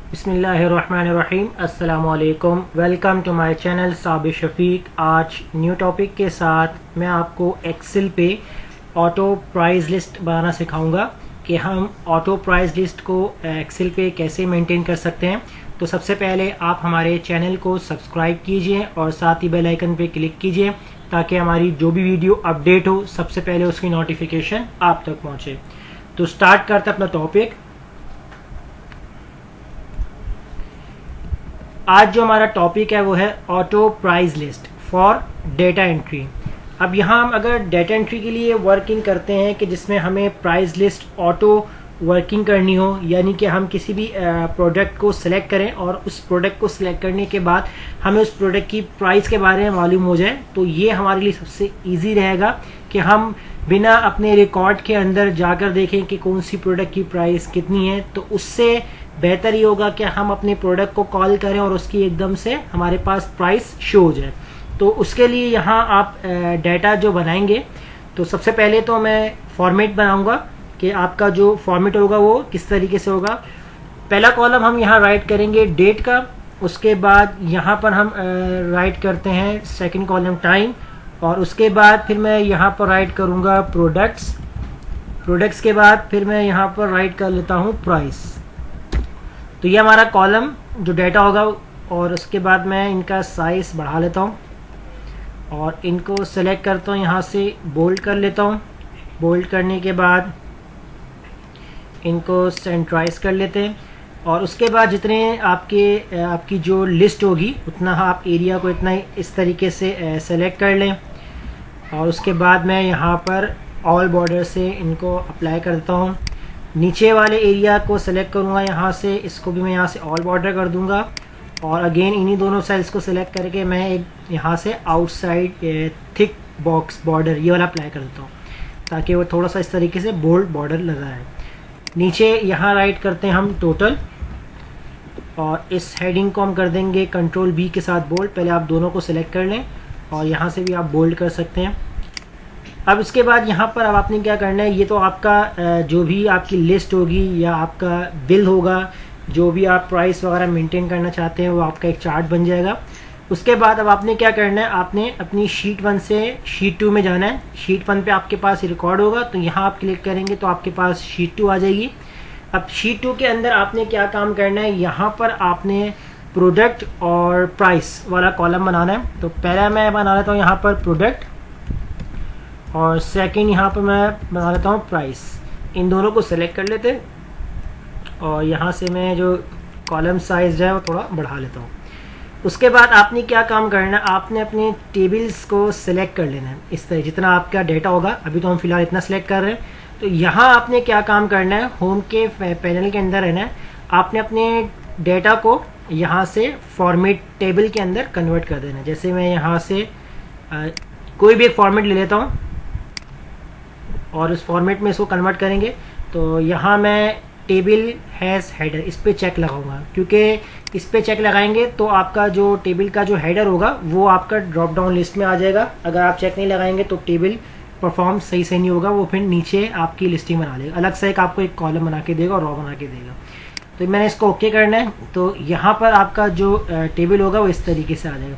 बिस्मिल्लाहिर्रहमानिर्रहीम। अस्सलामुअलैकुम। Welcome to my channel Sabir Shafiq. आज न्यू टॉपिक के साथ मैं आपको एक्सेल पे ऑटो प्राइस लिस्ट बनाना सिखाऊंगा कि हम ऑटो प्राइस लिस्ट को एक्सेल पे कैसे मेंटेन कर सकते हैं। तो सबसे पहले आप हमारे चैनल को सब्सक्राइब कीजिए और साथ ही बेल आइकन पे क्लिक कीजिए ताकि हमारी जो भी वीडियो अपडेट हो सबसे पहले उसकी नोटिफिकेशन आप तक पहुंचे। तो स्टार्ट करते हैं अपना टॉपिक। आज जो हमारा टॉपिक है वो है auto price list for data entry. अब यहाँ हम अगर डेटा एंट्री के लिए वर्किंग करते हैं कि जिसमें हमें प्राइस लिस्ट ऑटो वर्किंग करनी हो, यानी कि हम किसी भी प्रोडक्ट को सिलेक्ट करें और उस प्रोडक्ट को सिलेक्ट करने के बाद हमें उस प्रोडक्ट की प्राइस के बारे में मालूम हो जाए, तो ये हमारे लिए सबसे ईजी रहेगा कि हम बिना अपने रिकॉर्ड के अंदर जाकर देखें कि कौन सी प्रोडक्ट की प्राइस कितनी है। तो उससे बेहतर ये होगा कि हम अपने प्रोडक्ट को कॉल करें और उसकी एकदम से हमारे पास प्राइस शो हो जाए। तो उसके लिए यहाँ आप डाटा जो बनाएंगे, तो सबसे पहले तो मैं फॉर्मेट बनाऊंगा कि आपका जो फॉर्मेट होगा वो किस तरीके से होगा। पहला कॉलम हम यहाँ राइट करेंगे डेट का, उसके बाद यहाँ पर हम राइट करते हैं सेकंड कॉलम टाइम, और उसके बाद फिर मैं यहाँ पर राइट करूँगा प्रोडक्ट्स के बाद फिर मैं यहाँ पर राइट कर लेता हूँ प्राइस। तो ये हमारा कॉलम जो डेटा होगा, और उसके बाद मैं इनका साइज बढ़ा लेता हूँ और इनको सेलेक्ट करता हूँ, यहाँ से बोल्ड कर लेता हूँ। बोल्ड करने के बाद इनको सेंट्राइज कर लेते हैं, और उसके बाद जितने आपकी जो लिस्ट होगी उतना आप एरिया को इतना इस तरीके से सेलेक्ट कर लें। और उसके बाद मैं यहाँ पर ऑल बॉर्डर से इनको अप्लाई कर देता हूँ। नीचे वाले एरिया को सेलेक्ट करूँगा यहाँ से, इसको भी मैं यहाँ से ऑल बॉर्डर कर दूँगा, और अगेन इन्हीं दोनों सेल्स को सेलेक्ट करके मैं एक यहाँ से आउटसाइड थिक बॉक्स बॉर्डर ये वाला अप्लाई कर देता हूँ ताकि वो थोड़ा सा इस तरीके से बोल्ड बॉर्डर लगा है। नीचे यहाँ राइट करते हैं हम टोटल, और इस हेडिंग को हम कर देंगे कंट्रोल बी के साथ बोल्ड। पहले आप दोनों को सिलेक्ट कर लें और यहाँ से भी आप बोल्ड कर सकते हैं। अब इसके बाद यहाँ पर अब आपने क्या करना है, ये तो आपका जो भी आपकी लिस्ट होगी या आपका बिल होगा, जो भी आप प्राइस वगैरह मेंटेन करना चाहते हैं वो आपका एक चार्ट बन जाएगा। उसके बाद अब आपने क्या करना है, आपने अपनी शीट 1 से शीट 2 में जाना है। शीट 1 पे आपके पास रिकॉर्ड होगा, तो यहाँ आप क्लिक करेंगे तो आपके पास शीट 2 आ जाएगी। अब शीट 2 के अंदर आपने क्या काम करना है, यहाँ पर आपने प्रोडक्ट और प्राइस वाला कॉलम बनाना है। तो पहला मैं बना लेता हूँ यहाँ पर प्रोडक्ट, और सेकंड यहाँ पर मैं बना लेता हूँ प्राइस। इन दोनों को सेलेक्ट कर लेते हैं, और यहाँ से मैं जो कॉलम साइज है वो थोड़ा बढ़ा लेता हूँ। उसके बाद आपने क्या काम करना है, आपने अपने टेबल्स को सिलेक्ट कर लेना है इस तरह जितना आपका डेटा होगा। अभी तो हम फिलहाल इतना सेलेक्ट कर रहे हैं। तो यहाँ आपने क्या काम करना है, होम के पैनल के अंदर रहना है। आपने अपने डेटा को यहाँ से फॉर्मेट टेबल के अंदर कन्वर्ट कर देना है। जैसे मैं यहाँ से कोई भी एक फॉर्मेट ले लेता हूँ और उस फॉर्मेट में इसको कन्वर्ट करेंगे। तो यहाँ मैं टेबल हैज़ हेडर इस पे चेक लगाऊंगा, क्योंकि इस पे चेक लगाएंगे तो आपका जो टेबल का जो हेडर होगा वो आपका ड्रॉप डाउन लिस्ट में आ जाएगा। अगर आप चेक नहीं लगाएंगे तो टेबल परफॉर्म सही से नहीं होगा, वो फिर नीचे आपकी लिस्टिंग बना लेगा, अलग से एक आपको एक कॉलम बना के देगा और रॉ बना के देगा। तो मैंने इसको ओके करना है, तो यहाँ पर आपका जो टेबल होगा वो इस तरीके से आ जाएगा।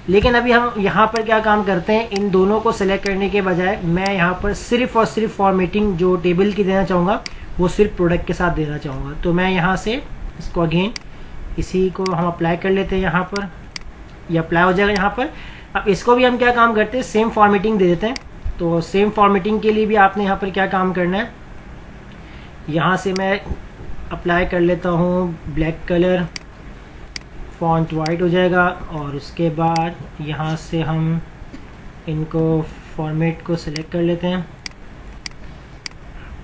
लेकिन अभी हम यहाँ पर क्या काम करते हैं, इन दोनों को सेलेक्ट करने के बजाय मैं यहाँ पर सिर्फ और सिर्फ फॉर्मेटिंग जो टेबल की देना चाहूँगा वो सिर्फ प्रोडक्ट के साथ देना चाहूँगा। तो मैं यहाँ से इसको अगेन इसी को हम अप्लाई कर लेते हैं, यहाँ पर ये अप्लाई हो जाएगा यहाँ पर। अब इसको भी हम क्या काम करते हैं, सेम फॉर्मेटिंग दे देते हैं। तो सेम फॉर्मेटिंग के लिए भी आपने यहाँ पर क्या काम करना है, यहाँ से मैं अप्लाई कर लेता हूँ ब्लैक कलर, फॉन्ट वाइट हो जाएगा, और उसके बाद यहाँ से हम इनको फॉर्मेट को सिलेक्ट कर लेते हैं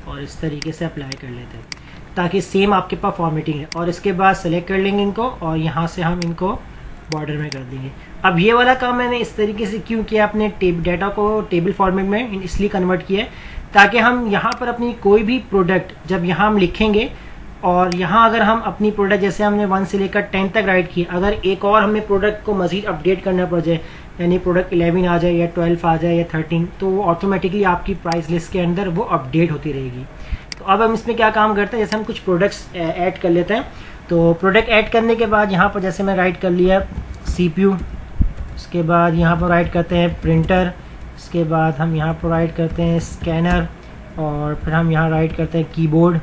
और इस तरीके से अप्लाई कर लेते हैं ताकि सेम आपके पास फॉर्मेटिंग है। और इसके बाद सेलेक्ट कर लेंगे इनको, और यहाँ से हम इनको बॉर्डर में कर देंगे। अब ये वाला काम मैंने इस तरीके से क्यों किया, अपने डाटा को टेबल फॉर्मेट में इसलिए कन्वर्ट किया है ताकि हम यहाँ पर अपनी कोई भी प्रोडक्ट जब यहाँ हम लिखेंगे, और यहाँ अगर हम अपनी प्रोडक्ट जैसे हमने 1 से लेकर 10 तक राइट की, अगर एक और हमें प्रोडक्ट को मज़ीद अपडेट करना पड़ जाए, यानी प्रोडक्ट 11 आ जाए या 12 आ जाए या 13, तो वो ऑटोमेटिकली आपकी प्राइस लिस्ट के अंदर वो अपडेट होती रहेगी। तो अब हम इसमें क्या काम करते हैं, जैसे हम कुछ प्रोडक्ट्स ऐड कर लेते हैं। तो प्रोडक्ट ऐड करने के बाद यहाँ पर जैसे मैं राइट कर लिया CPU, उसके बाद यहाँ पर राइट करते हैं प्रिंटर, उसके बाद हम यहाँ पर राइट करते हैं स्कैनर, और फिर हम यहाँ राइट करते हैं कीबोर्ड।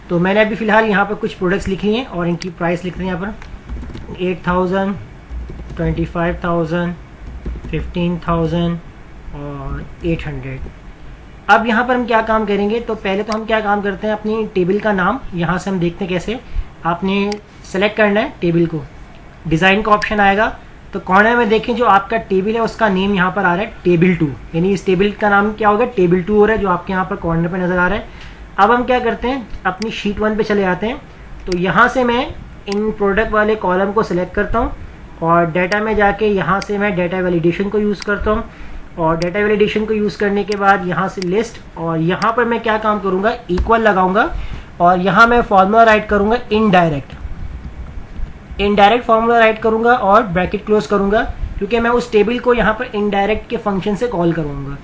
तो मैंने अभी फ़िलहाल यहाँ पर कुछ प्रोडक्ट्स लिख लिए हैं और इनकी प्राइस लिख रहे हैं यहाँ पर 8,000, 25,000, 15,000 और 800। अब यहाँ पर हम क्या काम करेंगे, तो पहले तो हम क्या काम करते हैं, अपनी टेबल का नाम यहाँ से हम देखते हैं कैसे। आपने सेलेक्ट करना है टेबल को, डिज़ाइन का ऑप्शन आएगा, तो कॉर्नर में देखें जो आपका टेबल है उसका नेम यहाँ पर आ रहा है टेबल 2, यानी इस टेबल का नाम क्या होगा, टेबल 2 हो रहा है, जो आपके यहाँ पर कॉर्नर पर नज़र आ रहा है। अब हम क्या करते हैं, अपनी शीट 1 पे चले जाते हैं। तो यहाँ से मैं इन प्रोडक्ट वाले कॉलम को सिलेक्ट करता हूँ और डाटा में जाके यहाँ से मैं डाटा वैलिडेशन को यूज़ करता हूँ, और डाटा वैलिडेशन को यूज़ करने के बाद यहाँ से लिस्ट, और यहाँ पर मैं क्या काम करूँगा, इक्वल लगाऊंगा और यहाँ मैं फॉर्मूला राइट करूँगा इनडायरेक्ट फॉर्मूला राइट करूँगा और ब्रैकेट क्लोज करूँगा, क्योंकि मैं उस टेबल को यहाँ पर इनडायरेक्ट के फंक्शन से कॉल करूँगा।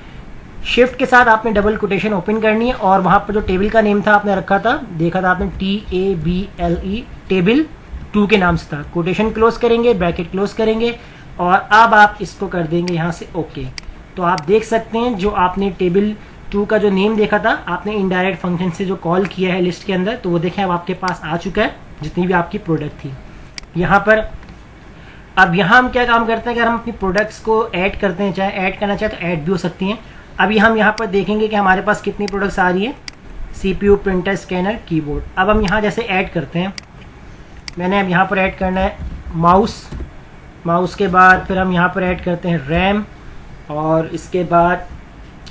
शिफ्ट के साथ आपने डबल कोटेशन ओपन करनी है और वहाँ पर जो टेबल का नेम था आपने रखा था, देखा था आपने TABLE, टेबल 2 के नाम से था। कोटेशन क्लोज करेंगे, ब्रैकेट क्लोज करेंगे और अब आप इसको कर देंगे यहाँ से ओके। तो आप देख सकते हैं जो आपने टेबल 2 का जो नेम देखा था, आपने इनडायरेक्ट फंक्शन से जो कॉल किया है लिस्ट के अंदर, तो वो देखें अब आपके पास आ चुका है जितनी भी आपकी प्रोडक्ट थी यहाँ पर। अब यहाँ हम क्या काम करते हैं, अगर हम अपनी प्रोडक्ट्स को ऐड करते हैं, चाहे ऐड करना चाहे तो ऐड भी हो सकती हैं। अभी हम यहाँ पर देखेंगे कि हमारे पास कितनी प्रोडक्ट्स आ रही है, CPU, प्रिंटर, स्कैनर, कीबोर्ड। अब हम यहाँ जैसे ऐड करते हैं, मैंने अब यहाँ पर ऐड करना है माउस के बाद फिर हम यहाँ पर ऐड करते हैं रैम, और इसके बाद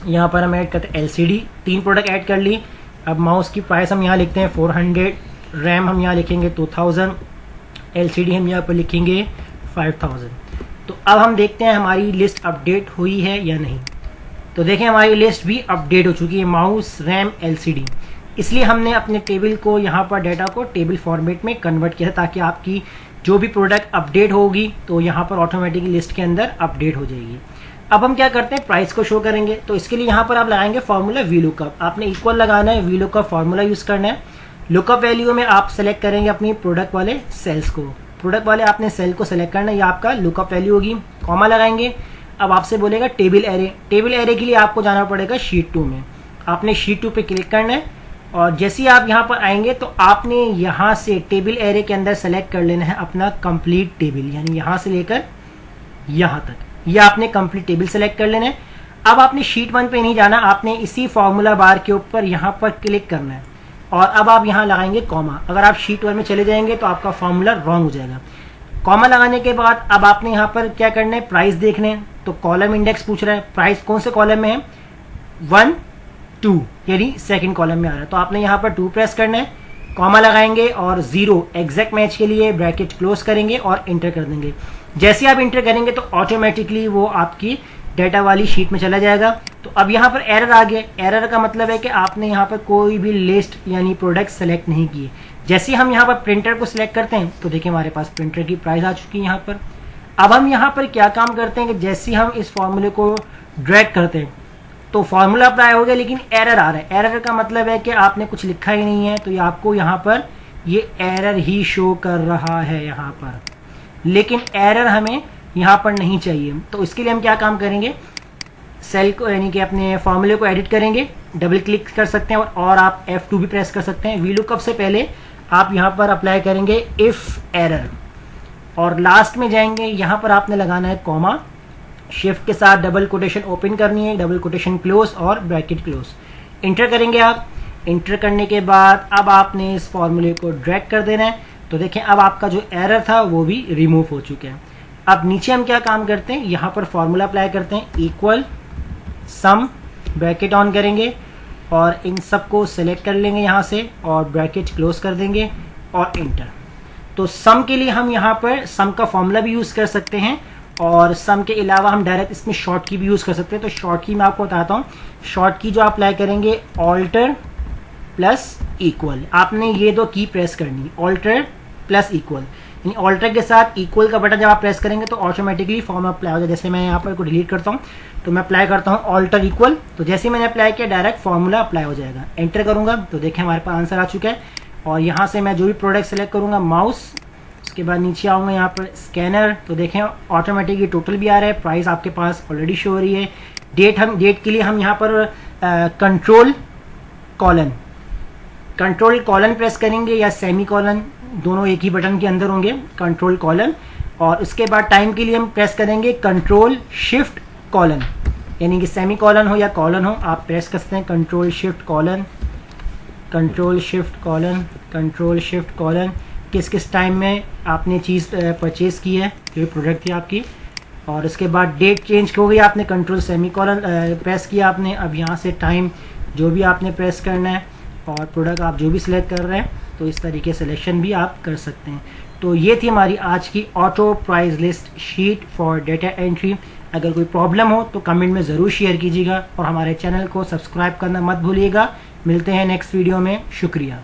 यहाँ पर हम ऐड करते हैं LCD। 3 प्रोडक्ट ऐड कर ली। अब माउस की प्राइस हम यहाँ लिखते हैं 400, रैम हम यहाँ लिखेंगे 2000, LCD हम यहाँ पर लिखेंगे 5000। तो अब हम देखते हैं हमारी लिस्ट अपडेट हुई है या नहीं। तो देखें हमारी लिस्ट भी अपडेट हो चुकी है, माउस, रैम, LCD। इसलिए हमने अपने टेबल को यहाँ पर डाटा को टेबल फॉर्मेट में कन्वर्ट किया ताकि आपकी जो भी प्रोडक्ट अपडेट होगी तो यहाँ पर ऑटोमेटिकली लिस्ट के अंदर अपडेट हो जाएगी। अब हम क्या करते हैं, प्राइस को शो करेंगे। तो इसके लिए यहाँ पर आप लगाएंगे फॉर्मूला VLOOKUP। आपने इक्वल लगाना है, VLOOKUP फॉर्मूला यूज़ करना है। लुकअप वैल्यू में आप सेलेक्ट करेंगे अपनी प्रोडक्ट वाले सेल्स को, प्रोडक्ट वाले आपने सेल को सेलेक्ट करना है, ये आपका लुकअप वैल्यू होगी। कॉमा लगाएंगे। अब आपसे बोलेगा टेबल एरे, टेबल एरे के लिए आपको जाना पड़ेगा शीट 2 में। आपने शीट 2 पे क्लिक करना है और जैसे ही आप यहाँ पर आएंगे तो आपने यहाँ से टेबल एरे के अंदर सेलेक्ट कर लेना है अपना कंप्लीट टेबल, यानी यहाँ से लेकर यहाँ तक ये आपने कंप्लीट टेबल सेलेक्ट कर लेना है। अब आपने शीट 1 पे नहीं जाना, आपने इसी फॉर्मूला बार के ऊपर यहाँ पर क्लिक करना है और अब आप यहाँ लगाएंगे कॉमा। अगर आप शीट 1 में चले जाएंगे तो आपका फॉर्मूला रॉन्ग हो जाएगा। कॉमा लगाने के बाद अब आपने यहाँ पर क्या करना है, प्राइस देखने हैं। तो कॉलम इंडेक्स पूछ रहा है, प्राइस कौन से कॉलम में है, 1 2, यानी सेकंड कॉलम में आ रहा है। तो आपने यहाँ पर 2 प्रेस करना है, कॉमा लगाएंगे और 0 एग्जैक्ट मैच के लिए ब्रैकेट क्लोज करेंगे और इंटर कर देंगे। जैसे आप इंटर करेंगे तो ऑटोमेटिकली वो आपकी डाटा वाली शीट में चला जाएगा। तो अब यहाँ पर एरर आ गया। एरर का मतलब है कि आपने यहाँ पर कोई भी लिस्ट यानी प्रोडक्ट सेलेक्ट नहीं किए। जैसे हम यहाँ पर प्रिंटर को सिलेक्ट करते हैं तो देखिए हमारे पास प्रिंटर की प्राइस आ चुकी है यहाँ पर। अब हम यहाँ पर क्या काम करते हैं कि जैसे हम इस फॉर्मूले को ड्रैग करते हैं तो फॉर्मूला अप्लाई हो गया, लेकिन एरर आ रहा है। एरर का मतलब है कि आपने कुछ लिखा ही नहीं है, तो ये आपको यहाँ पर ये एरर ही शो कर रहा है यहाँ पर, लेकिन एरर हमें यहाँ पर नहीं चाहिए। तो इसके लिए हम क्या काम करेंगे, सेल को यानी कि अपने फॉर्मूले को एडिट करेंगे, डबल क्लिक कर सकते हैं और आप F2 भी प्रेस कर सकते हैं। VLOOKUP से पहले आप यहाँ पर अप्लाई करेंगे इफ एरर और लास्ट में जाएंगे, यहाँ पर आपने लगाना है कॉमा, शिफ्ट के साथ डबल कोटेशन ओपन करनी है, डबल कोटेशन क्लोज और ब्रैकेट क्लोज। इंटर करेंगे आप। इंटर करने के बाद अब आपने इस फॉर्मूले को ड्रैग कर देना है। तो देखें अब आपका जो एरर था वो भी रिमूव हो चुका है। अब नीचे हम क्या काम करते हैं, यहाँ पर फॉर्मूला अप्लाई करते हैं, इक्वल सम, ब्रैकेट ऑन करेंगे और इन सबको सेलेक्ट कर लेंगे यहाँ से और ब्रैकेट क्लोज कर देंगे और इंटर। तो सम के लिए हम यहाँ पर सम का फॉर्मूला भी यूज़ कर सकते हैं और सम के अलावा हम डायरेक्ट इसमें शॉर्ट की भी यूज़ कर सकते हैं। तो शॉर्ट की मैं आपको बताता हूँ। शॉर्ट की जो आप अप्लाई करेंगे, ऑल्टर प्लस इक्वल, आपने ये 2 की प्रेस करनी, ऑल्टर प्लस इक्वल, यानी ऑल्टर के साथ इक्वल का बटन जब आप प्रेस करेंगे तो ऑटोमेटिकली फॉर्म अप्लाई हो जाए। जैसे मैं यहाँ पर को डिलीट करता हूँ तो मैं अप्लाई करता हूँ ऑल्टर इक्वल, तो जैसे मैंने अप्लाई किया डायरेक्ट फॉर्मूला अप्लाई हो जाएगा। एंटर करूँगा तो देखें हमारे पास आंसर आ चुका है। और यहाँ से मैं जो भी प्रोडक्ट सेलेक्ट करूँगा माउस, उसके बाद नीचे आऊँगा यहाँ पर स्कैनर, तो देखें ऑटोमेटिक ये टोटल भी आ रहा है, प्राइस आपके पास ऑलरेडी शो हो रही है। डेट के लिए हम यहाँ पर कंट्रोल कॉलन प्रेस करेंगे या सेमी कॉलन, दोनों एक ही बटन के अंदर होंगे, कंट्रोल कॉलन। और उसके बाद टाइम के लिए हम प्रेस करेंगे कंट्रोल शिफ्ट कॉलन, यानी कि सेमी कॉलन हो या कॉलन हो आप प्रेस कर सकते हैं, control shift colon, control shift colon, control shift colon. किस किस टाइम में आपने चीज़ परचेज़ की है, जो प्रोडक्ट थी आपकी। और उसके बाद डेट चेंज हो गई, आपने कंट्रोल सेमी कॉलन प्रेस किया आपने। अब यहाँ से टाइम जो भी आपने प्रेस करना है और प्रोडक्ट आप जो भी सिलेक्ट कर रहे हैं, तो इस तरीके सिलेक्शन भी आप कर सकते हैं। तो ये थी हमारी आज की auto price list sheet for data entry. अगर कोई प्रॉब्लम हो तो कमेंट में ज़रूर शेयर कीजिएगा और हमारे चैनल को सब्सक्राइब करना मत भूलिएगा। मिलते हैं नेक्स्ट वीडियो में, शुक्रिया।